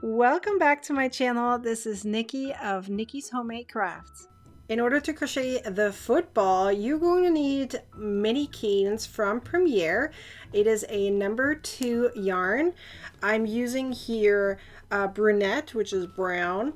Welcome back to my channel. This is Nikki of Nikki's Homemade Crafts. In order to crochet the football, you're going to need mini keys from Premiere. It is a number 2 yarn. I'm using here brunette, which is brown,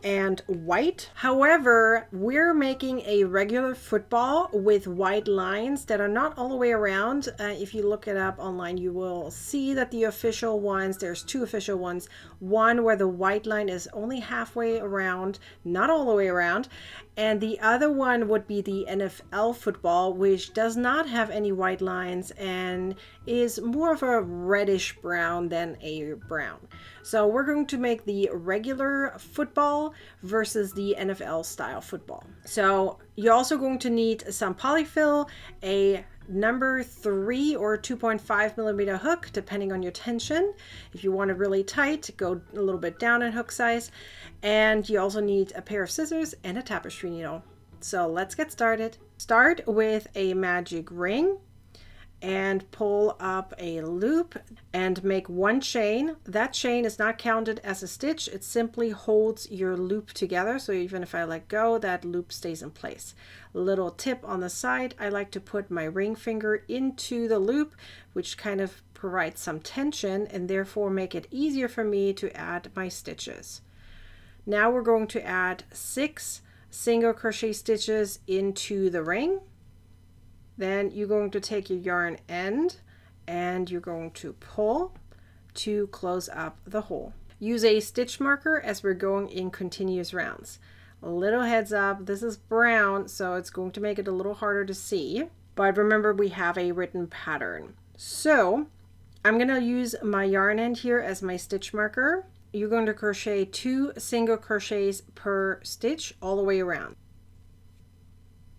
and white. However, we're making a regular football with white lines that are not all the way around. If you look it up online, you will see that the official ones, there's 2 official ones. One where the white line is only halfway around, not all the way around. And the other one would be the NFL football, which does not have any white lines and is more of a reddish brown than a brown. So we're going to make the regular football versus the NFL style football. So you're also going to need some polyfill, a number 3 or 2.5 millimeter hook, depending on your tension. If you want it really tight, go a little bit down in hook size. And you also need a pair of scissors and a tapestry needle. So let's get started. Start with a magic ring and pull up a loop and make 1 chain. That chain is not counted as a stitch. It simply holds your loop together. So even if I let go, that loop stays in place. Little tip on the side, I like to put my ring finger into the loop, which kind of provides some tension and therefore make it easier for me to add my stitches. Now we're going to add 6 single crochet stitches into the ring. Then you're going to take your yarn end and you're going to pull to close up the hole. Use a stitch marker as we're going in continuous rounds. A little heads up, this is brown, so it's going to make it a little harder to see. But remember, we have a written pattern. So I'm going to use my yarn end here as my stitch marker. You're going to crochet 2 single crochets per stitch all the way around.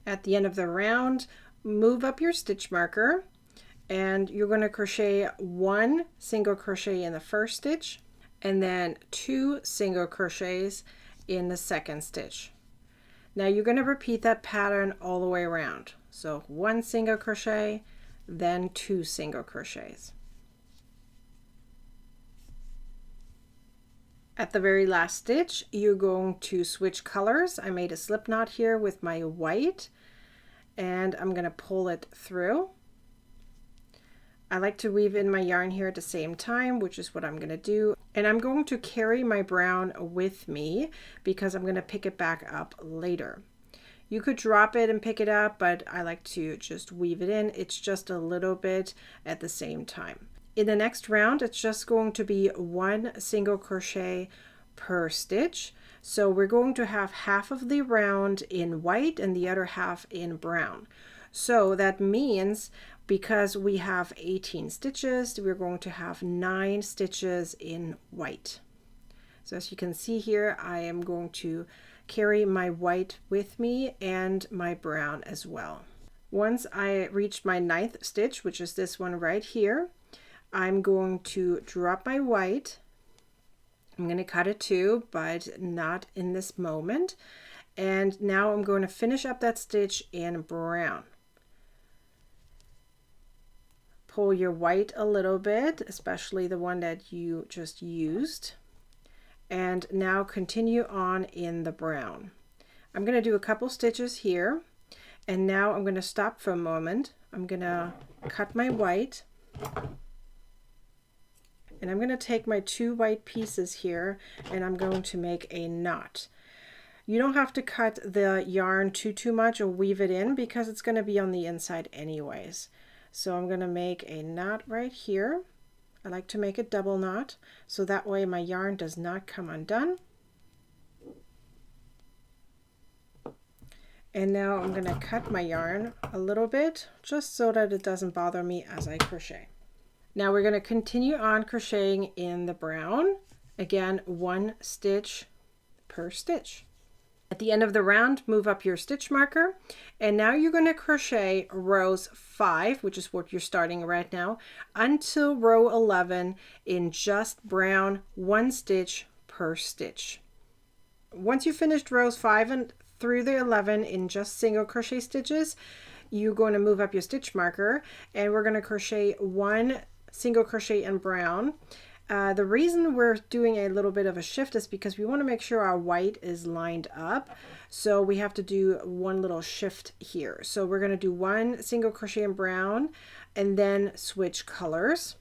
At the end of the round, move up your stitch marker and you're going to crochet 1 single crochet in the first stitch and then 2 single crochets in the second stitch. Now you're going to repeat that pattern all the way around. So 1 single crochet, then 2 single crochets. At the very last stitch, you're going to switch colors. I made a slip knot here with my white and I'm going to pull it through. I like to weave in my yarn here at the same time, which is what I'm going to do. And I'm going to carry my brown with me because I'm going to pick it back up later. You could drop it and pick it up, but I like to just weave it in. It's just a little bit at the same time. In the next round, it's just going to be 1 single crochet per stitch. So we're going to have half of the round in white and the other half in brown. So that means because we have 18 stitches, we're going to have 9 stitches in white. So as you can see here, I am going to carry my white with me and my brown as well. Once I reach my 9th stitch, which is this one right here, I'm going to drop my white. I'm going to cut it too, but not in this moment. And now I'm going to finish up that stitch in brown. Pull your white a little bit, especially the one that you just used. And now continue on in the brown. I'm going to do a couple stitches here. And now I'm going to stop for a moment. I'm going to cut my white. And I'm going to take my 2 white pieces here and I'm going to make a knot. You don't have to cut the yarn too much or weave it in because it's going to be on the inside anyways. So I'm going to make a knot right here. I like to make a double knot so that way my yarn does not come undone. And now I'm going to cut my yarn a little bit just so that it doesn't bother me as I crochet. Now we're going to continue on crocheting in the brown. Again, 1 stitch per stitch. At the end of the round, move up your stitch marker. And now you're going to crochet rows 5, which is what you're starting right now, until row 11 in just brown, 1 stitch per stitch. Once you've finished rows 5 and through the 11 in just single crochet stitches, you're going to move up your stitch marker and we're going to crochet 1 single crochet in brown The reason we're doing a little bit of a shift is because we want to make sure our white is lined up. So we have to do one little shift here. So we're going to do one single crochet in brown and then switch colors.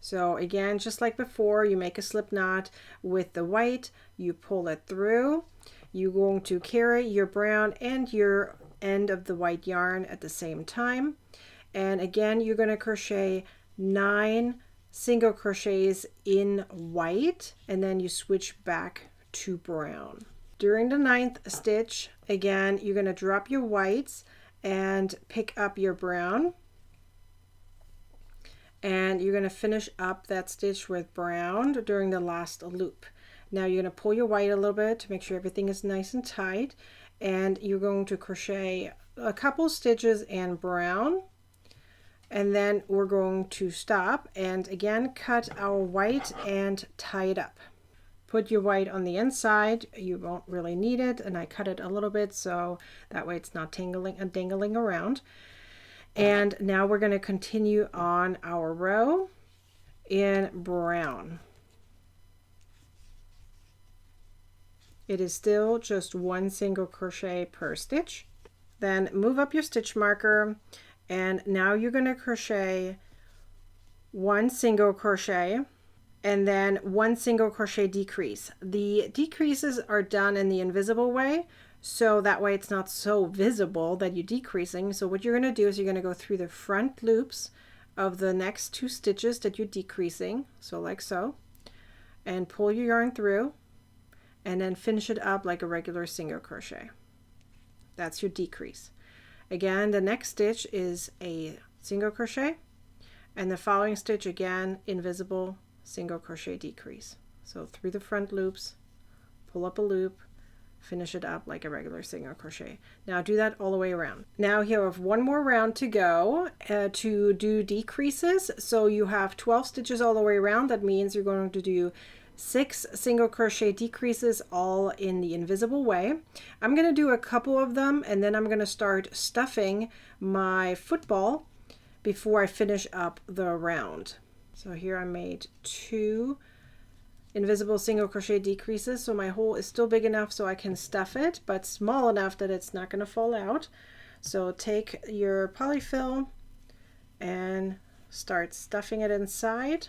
So again, just like before, you make a slip knot with the white, you pull it through. You're going to carry your brown and your end of the white yarn at the same time. And again, you're going to crochet 9 single crochets in white, and then you switch back to brown. During the 9th stitch, again, you're going to drop your whites and pick up your brown, and you're going to finish up that stitch with brown during the last loop. Now you're going to pull your white a little bit to make sure everything is nice and tight, and you're going to crochet a couple stitches in brown, and then we're going to stop and again cut our white and tie it up. Put your white on the inside. You won't really need it, and I cut it a little bit so that way it's not dangling around. And now we're going to continue on our row in brown. It is still just one single crochet per stitch. Then move up your stitch marker, and now you're going to crochet one single crochet and then one single crochet decrease. The decreases are done in the invisible way, so that way it's not so visible that you're decreasing. So what you're going to do is you're going to go through the front loops of the next 2 stitches that you're decreasing, so like so, and pull your yarn through and then finish it up like a regular single crochet. That's your decrease. Again, the next stitch is a single crochet, and the following stitch again, invisible single crochet decrease. So through the front loops, pull up a loop, finish it up like a regular single crochet. Now do that all the way around. Now you have one more round to go to do decreases. So you have 12 stitches all the way around. That means you're going to do 6 single crochet decreases all in the invisible way. I'm going to do a couple of them, and then I'm going to start stuffing my football before I finish up the round. So here I made 2 invisible single crochet decreases, so my hole is still big enough so I can stuff it, but small enough that it's not going to fall out. So take your polyfill and start stuffing it inside.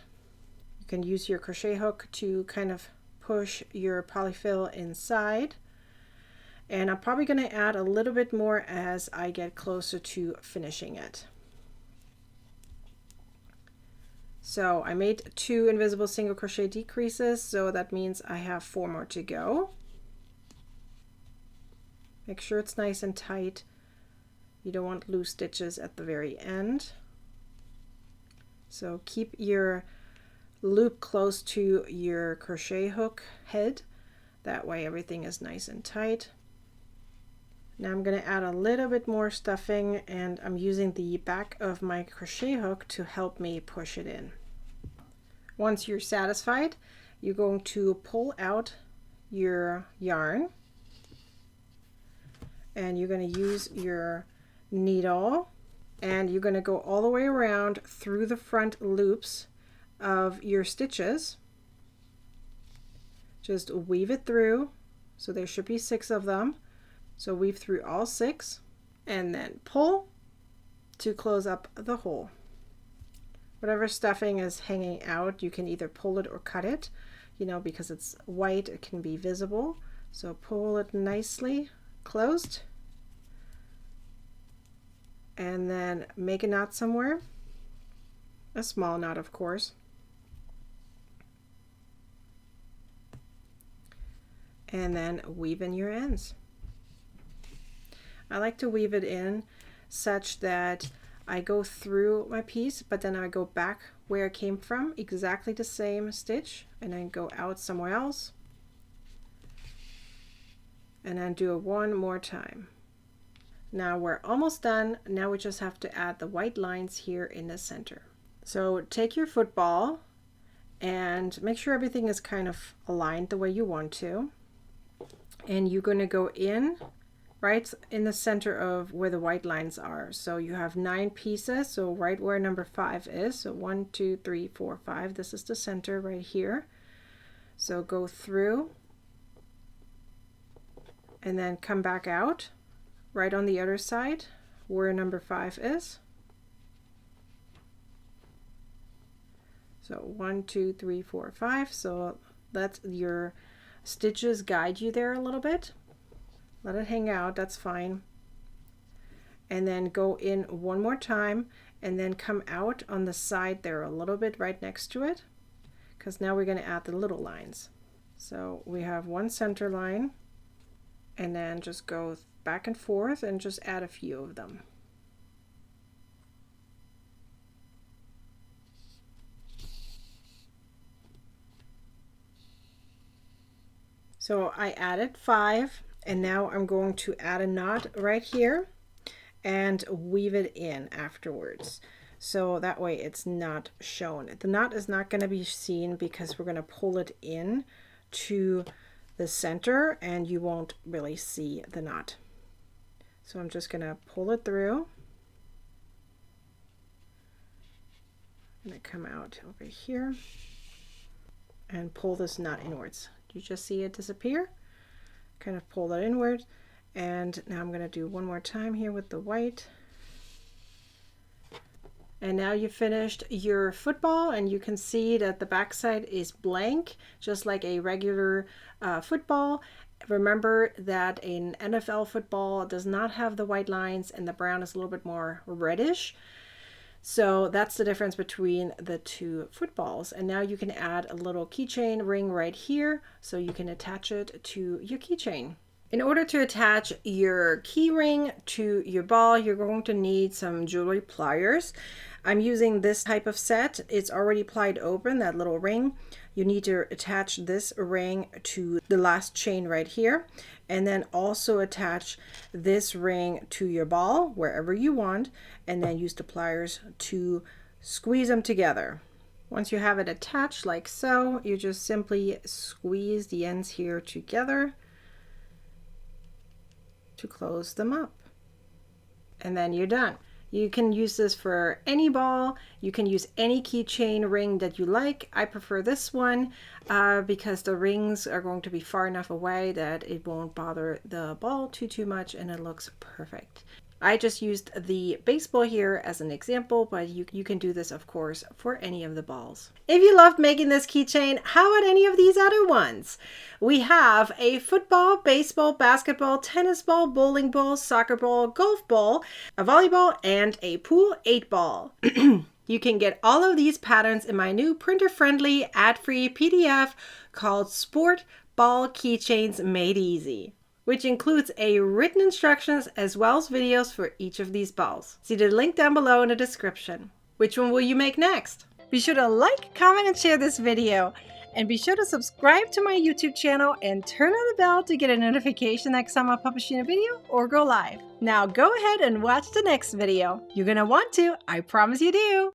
You can use your crochet hook to kind of push your polyfill inside. And I'm probably going to add a little bit more as I get closer to finishing it. So I made 2 invisible single crochet decreases, so that means I have 4 more to go. Make sure it's nice and tight. You don't want loose stitches at the very end. So keep your loop close to your crochet hook head. That way everything is nice and tight. Now I'm going to add a little bit more stuffing, and I'm using the back of my crochet hook to help me push it in. Once you're satisfied, you're going to pull out your yarn, and you're going to use your needle, and you're going to go all the way around through the front loops of your stitches. Just weave it through, so there should be 6 of them. So weave through all 6 and then pull to close up the hole. Whatever stuffing is hanging out, you can either pull it or cut it. You know, because it's white, it can be visible. So pull it nicely closed and then make a knot somewhere. A small knot, of course. And then weave in your ends. I like to weave it in such that I go through my piece, but then I go back where it came from, exactly the same stitch, and then go out somewhere else, and then do it one more time. Now we're almost done. Now we just have to add the white lines here in the center. So take your football and make sure everything is kind of aligned the way you want to. And you're going to go in right in the center of where the white lines are. So you have 9 pieces, so right where number 5 is. So 1, 2, 3, 4, 5. This is the center right here. So go through and then come back out right on the other side where number 5 is. So 1, 2, 3, 4, 5. So let your stitches guide you there a little bit. Let it hang out, that's fine. And then go in one more time and then come out on the side there a little bit right next to it, because now we're going to add the little lines. So we have one center line and then just go back and forth and just add a few of them. So I added 5, and now I'm going to add a knot right here and weave it in afterwards. So that way it's not shown. The knot is not going to be seen because we're going to pull it in to the center and you won't really see the knot. So I'm just going to pull it through. I'm going to come out over here and pull this knot inwards. You just see it disappear, kind of pull that inward, and now I'm going to do one more time here with the white. And now you finished your football, and you can see that the backside is blank, just like a regular football. Remember that an NFL football does not have the white lines and the brown is a little bit more reddish. So that's the difference between the two footballs. And now you can add a little keychain ring right here so you can attach it to your keychain. In order to attach your key ring to your ball, you're going to need some jewelry pliers. I'm using this type of set. It's already plied open, that little ring. You need to attach this ring to the last chain right here, and then also attach this ring to your ball wherever you want, and then use the pliers to squeeze them together. Once you have it attached like so, you just simply squeeze the ends here together to close them up, and then you're done. You can use this for any ball. You can use any keychain ring that you like. I prefer this one because the rings are going to be far enough away that it won't bother the ball too much, and it looks perfect. I just used the baseball here as an example, but you can do this, of course, for any of the balls. If you loved making this keychain, how about any of these other ones? We have a football, baseball, basketball, tennis ball, bowling ball, soccer ball, golf ball, a volleyball, and a pool 8 ball. You can get all of these patterns in my new printer-friendly, ad-free PDF called Sport Ball Keychains Made Easy, which includes a written instructions as well as videos for each of these balls. See the link down below in the description. Which one will you make next? Be sure to like, comment, and share this video. And be sure to subscribe to my YouTube channel and turn on the bell to get a notification next time I publish a video or go live. Now go ahead and watch the next video. You're gonna want to, I promise you do.